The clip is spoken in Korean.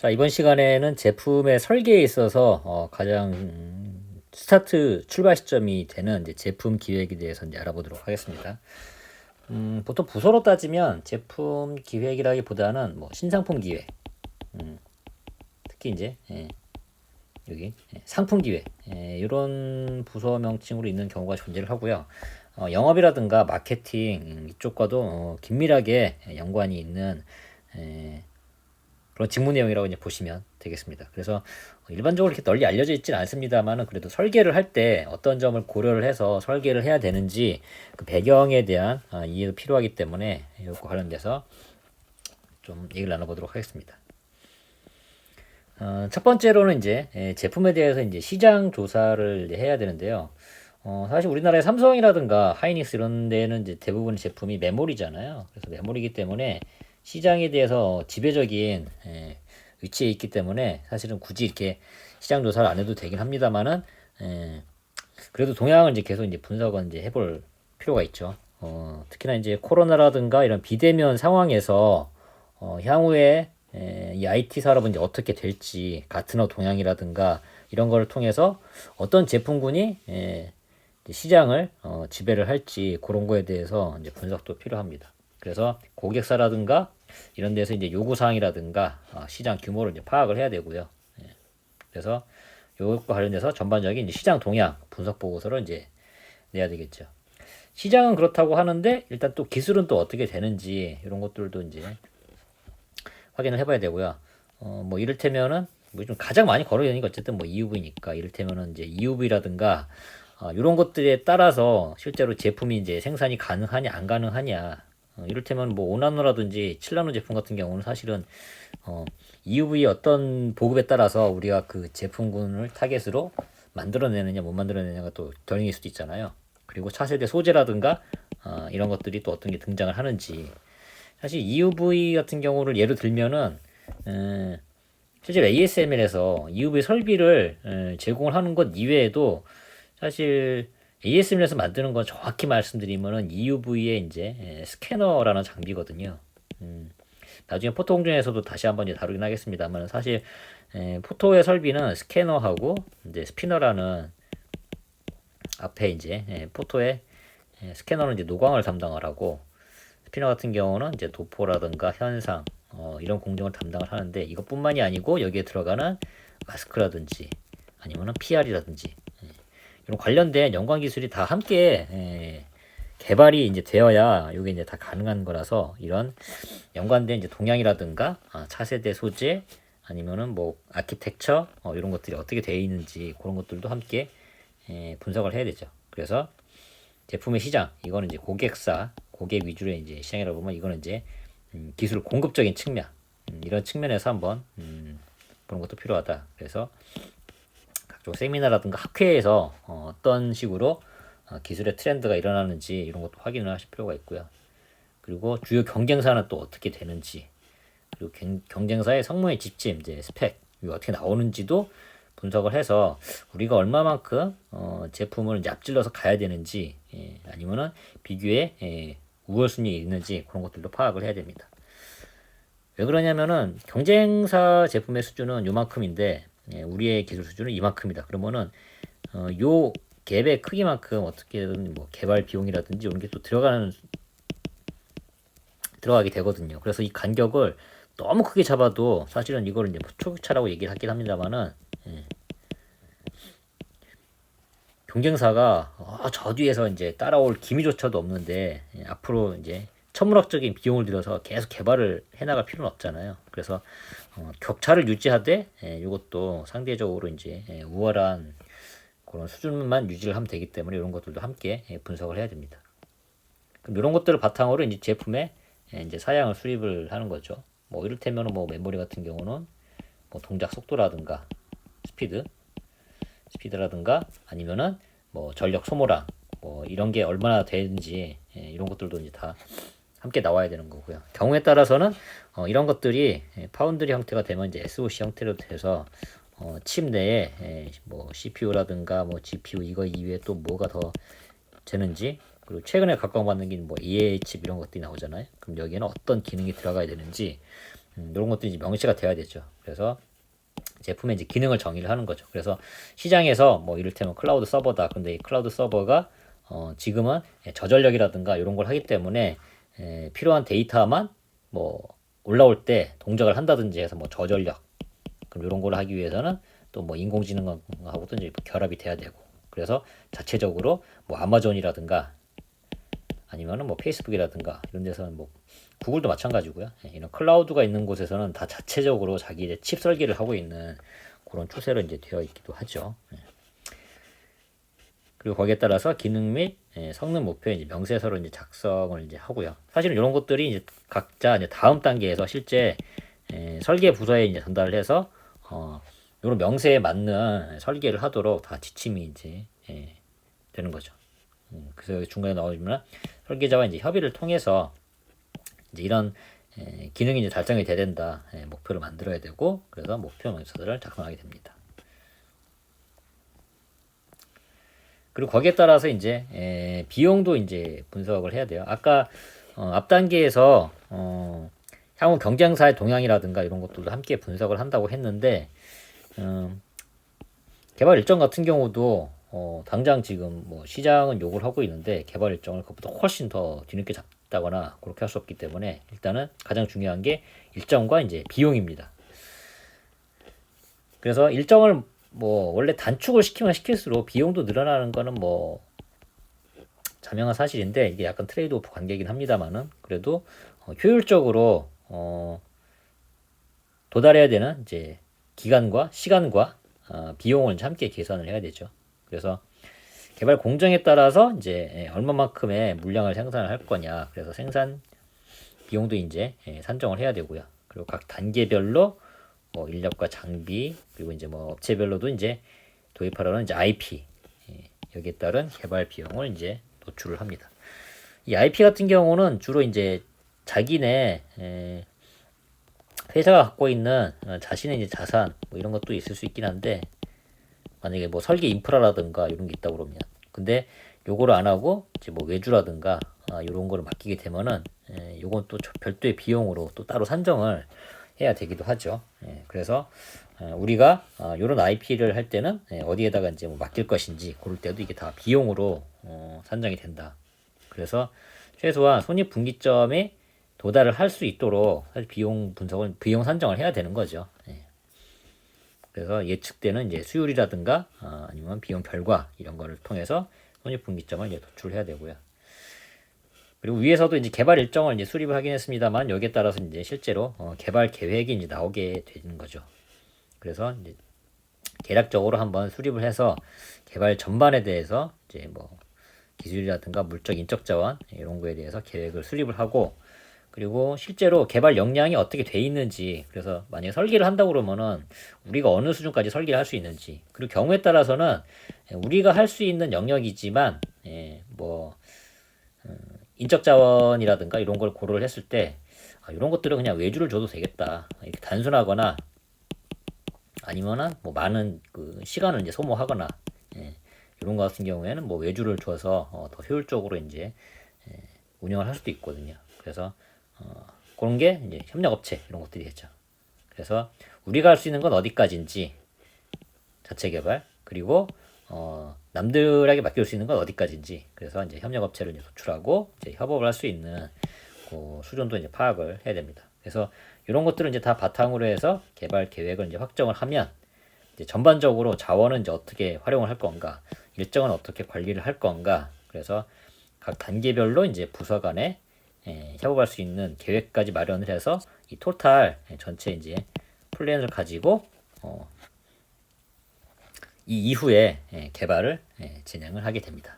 자, 이번 시간에는 제품의 설계에 있어서 가장 스타트 출발 시점이 되는 이제 제품 기획에 대해서 이제 알아보도록 하겠습니다. 보통 부서로 따지면 제품 기획이라기보다는 뭐 신상품 기획, 특히 이제 여기 상품 기획 이런 부서 명칭으로 있는 경우가 존재를 하고요. 영업이라든가 마케팅 이쪽과도 긴밀하게 연관이 있는 그런 직무 내용이라고 이제 보시면 되겠습니다. 그래서 일반적으로 이렇게 널리 알려져 있지는 않습니다만은 그래도 설계를 할 때 어떤 점을 고려를 해서 설계를 해야 되는지 그 배경에 대한 이해도 필요하기 때문에 이것과 관련돼서 좀 얘기를 나눠보도록 하겠습니다. 첫 번째로는 이제 제품에 대해서 이제 시장 조사를 해야 되는데요. 사실 우리나라의 삼성이라든가 하이닉스 이런 데는 이제 대부분 제품이 메모리잖아요. 그래서 메모리이기 때문에 시장에 대해서 지배적인 위치에 있기 때문에 사실은 굳이 이렇게 시장 조사를 안 해도 되긴 합니다만은 그래도 동향을 이제 계속 이제 분석은 이제 해볼 필요가 있죠. 특히나 이제 코로나라든가 이런 비대면 상황에서 향후에 이 IT 산업은 이제 어떻게 될지 가트너 동향이라든가 이런 거를 통해서 어떤 제품군이 시장을 지배를 할지 그런 거에 대해서 이제 분석도 필요합니다. 그래서 고객사라든가 이런 데서 이제 요구사항이라든가 시장 규모를 이제 파악을 해야 되고요. 그래서 이것과 관련돼서 전반적인 이제 시장 동향 분석 보고서를 이제 내야 되겠죠. 시장은 그렇다고 하는데 일단 또 기술은 또 어떻게 되는지 이런 것들도 이제 확인을 해봐야 되고요. 뭐 이를테면은 뭐 좀 가장 많이 거론되는 게 어쨌든 뭐 EUV니까 이를테면은 이제 EUV라든가 이런 것들에 따라서 실제로 제품이 이제 생산이 가능하냐 안 가능하냐 이를테면 뭐 5나노라든지 7나노 제품 같은 경우는 사실은 EUV의 어떤 보급에 따라서 우리가 그 제품군을 타겟으로 만들어내느냐 못 만들어내느냐가 또 결정일 수도 있잖아요. 그리고 차세대 소재라든가 이런 것들이 또 어떤 게 등장을 하는지 사실 EUV 같은 경우를 예로 들면은 실제로 ASML에서 EUV 설비를 제공을 하는 것 이외에도 사실 ASML에서 만드는 건 정확히 말씀드리면은 EUV의 이제 스캐너라는 장비거든요. 나중에 포토 공정에서도 다시 한번 이제 다루긴 하겠습니다만 사실 포토의 설비는 스캐너하고 이제 스피너라는 앞에 이제 포토의 스캐너는 이제 노광을 담당을 하고 스피너 같은 경우는 이제 도포라든가 현상 이런 공정을 담당을 하는데 이것뿐만이 아니고 여기에 들어가는 마스크라든지 아니면은 PR이라든지 이런 관련된 연관 기술이 다 함께 개발이 이제 되어야 이게 이제 다 가능한 거라서 이런 연관된 이제 동향이라든가 차세대 소재 아니면은 뭐 아키텍처 이런 것들이 어떻게 되어 있는지 그런 것들도 함께 분석을 해야 되죠. 그래서 제품의 시장 이거는 이제 고객 위주의 이제 시장이라고 보면 이거는 이제 기술 공급적인 측면 이런 측면에서 한번 보는 것도 필요하다. 그래서 각종 세미나라든가 학회에서 어떤 식으로 기술의 트렌드가 일어나는지 이런 것도 확인을 하실 필요가 있고요. 그리고 주요 경쟁사는 또 어떻게 되는지 그리고 경쟁사의 성능의 지침 이제 스펙 이거 어떻게 나오는지도 분석을 해서 우리가 얼마만큼 제품을 이제 앞질러서 가야 되는지 아니면은 비교에 우월순위에 있는지 그런 것들도 파악을 해야 됩니다. 왜 그러냐면은 경쟁사 제품의 수준은 요만큼인데 우리의 기술 수준은 이만큼이다. 그러면은 요 갭의 크기만큼 어떻게든 뭐 개발 비용이라든지 이런 게 또 들어가게 되거든요. 그래서 이 간격을 너무 크게 잡아도 사실은 이거를 이제 초격차라고 얘기를 하긴 합니다만은 경쟁사가 저 뒤에서 이제 따라올 기미조차도 없는데 앞으로 이제 천문학적인 비용을 들여서 계속 개발을 해나갈 필요는 없잖아요. 그래서 격차를 유지하되 이것도 상대적으로 이제 우월한 그런 수준만 유지를 하면 되기 때문에 이런 것들도 함께 분석을 해야 됩니다. 그럼 이런 것들을 바탕으로 이제 제품에 이제 사양을 수립을 하는 거죠. 뭐 이를테면 뭐 메모리 같은 경우는 뭐 동작 속도라든가 스피드라든가 아니면은 뭐 전력 소모량 뭐 이런 게 얼마나 되는지 이런 것들도 이제 다 함께 나와야 되는 거고요. 경우에 따라서는 이런 것들이 파운드리 형태가 되면 이제 SoC 형태로 돼서 칩 내에 뭐 CPU라든가 뭐 GPU 이거 이외에 또 뭐가 더 되는지 그리고 최근에 각광받는 게 뭐 EA 칩 이런 것들이 나오잖아요. 그럼 여기에는 어떤 기능이 들어가야 되는지 이런 것들이 이제 명시가 돼야 되죠. 그래서 제품의 이제 기능을 정의를 하는 거죠. 그래서 시장에서 뭐 이를테면 클라우드 서버다. 근데 이 클라우드 서버가 지금은 저전력이라든가 이런 걸 하기 때문에 필요한 데이터만 뭐 올라올 때 동작을 한다든지 해서 뭐 저전력 그럼 이런 걸 하기 위해서는 또 뭐 인공지능하고도 이제 결합이 돼야 되고 그래서 자체적으로 뭐 아마존이라든가 아니면은 뭐 페이스북이라든가 이런 데서는 뭐 구글도 마찬가지고요. 이런 클라우드가 있는 곳에서는 다 자체적으로 자기 이제 칩 설계를 하고 있는 그런 추세로 이제 되어 있기도 하죠. 그리고 거기에 따라서 기능 및 성능 목표에 이제 명세서를 이제 작성을 이제 하고요. 사실은 이런 것들이 이제 각자 이제 다음 단계에서 실제 설계 부서에 이제 전달을 해서 이런 명세에 맞는 설계를 하도록 다 지침이 이제 되는 거죠. 그래서 중간에 나오지만 설계자와 이제 협의를 통해서 이제 이런 기능이 이제 달성이 돼야 된다. 목표를 만들어야 되고 그래서 목표 명세서를 작성하게 됩니다. 그리고 거기에 따라서 이제 비용도 이제 분석을 해야 돼요. 아까 앞 단계에서 향후 경쟁사의 동향이라든가 이런 것들도 함께 분석을 한다고 했는데 개발 일정 같은 경우도 당장 지금 뭐 시장은 요구를 하고 있는데 개발 일정을 그것보다 훨씬 더 뒤늦게 잡다거나 그렇게 할 수 없기 때문에 일단은 가장 중요한 게 일정과 이제 비용입니다. 그래서 일정을 뭐 원래 단축을 시키면 시킬수록 비용도 늘어나는 거는 뭐 자명한 사실인데 이게 약간 트레이드 오프 관계이긴 합니다만은 그래도 효율적으로 도달해야 되는 이제 기간과 시간과 비용을 함께 계산을 해야 되죠. 그래서 개발 공정에 따라서 이제 얼마만큼의 물량을 생산을 할 거냐. 그래서 생산 비용도 이제 산정을 해야 되고요. 그리고 각 단계별로 뭐 인력과 장비 그리고 이제 뭐 업체별로도 이제 도입하려는 이제 IP 여기에 따른 개발 비용을 이제 노출을 합니다. 이 IP 같은 경우는 주로 이제 자기네 회사가 갖고 있는 자신의 이제 자산 뭐 이런 것도 있을 수 있긴 한데 만약에 뭐 설계 인프라라든가 이런 게 있다고 그러면 근데 요거를 안 하고 이제 뭐 외주라든가 이런 거를 맡기게 되면은 요건 또 별도의 비용으로 또 따로 산정을 해야 되기도 하죠. 그래서 우리가 이런 IP를 할 때는 어디에다가 이제 뭐 맡길 것인지 고를 때도 이게 다 비용으로 산정이 된다. 그래서 최소한 손익분기점에 도달을 할 수 있도록 사실 비용 분석을 비용 산정을 해야 되는 거죠. 그래서 예측되는 이제 수율이라든가 아니면 비용 결과 이런 거를 통해서 손익분기점을 이제 도출해야 되고요. 그리고 위에서도 이제 개발 일정을 이제 수립을 하긴 했습니다만 여기에 따라서 이제 실제로 개발 계획이 이제 나오게 되는 거죠. 그래서 이제 대략적으로 한번 수립을 해서 개발 전반에 대해서 이제 뭐 기술이라든가 물적 인적 자원 이런 거에 대해서 계획을 수립을 하고 그리고 실제로 개발 역량이 어떻게 돼 있는지 그래서 만약에 설계를 한다고 그러면은 우리가 어느 수준까지 설계를 할 수 있는지 그리고 경우에 따라서는 우리가 할 수 있는 영역이지만 뭐 인적 자원이라든가 이런 걸 고려를 했을 때 이런 것들은 그냥 외주를 줘도 되겠다 이렇게 단순하거나 아니면은 뭐 많은 그 시간을 이제 소모하거나 이런 거 같은 경우에는 뭐 외주를 줘서 더 효율적으로 이제 운영을 할 수도 있거든요. 그래서 그런 게 이제 협력업체 이런 것들이겠죠. 그래서 우리가 할 수 있는 건 어디까지인지 자체 개발 그리고 남들에게 맡길 수 있는 건 어디까지인지 그래서 이제 협력업체를 이제 도출하고 이제 협업을 할 수 있는 그 수준도 이제 파악을 해야 됩니다. 그래서 이런 것들을 이제 다 바탕으로 해서 개발 계획을 이제 확정을 하면 이제 전반적으로 자원은 이제 어떻게 활용을 할 건가, 일정은 어떻게 관리를 할 건가, 그래서 각 단계별로 이제 부서 간에 협업할 수 있는 계획까지 마련을 해서 이 토탈 전체 이제 플랜을 가지고 이 이후에 개발을 진행을 하게 됩니다.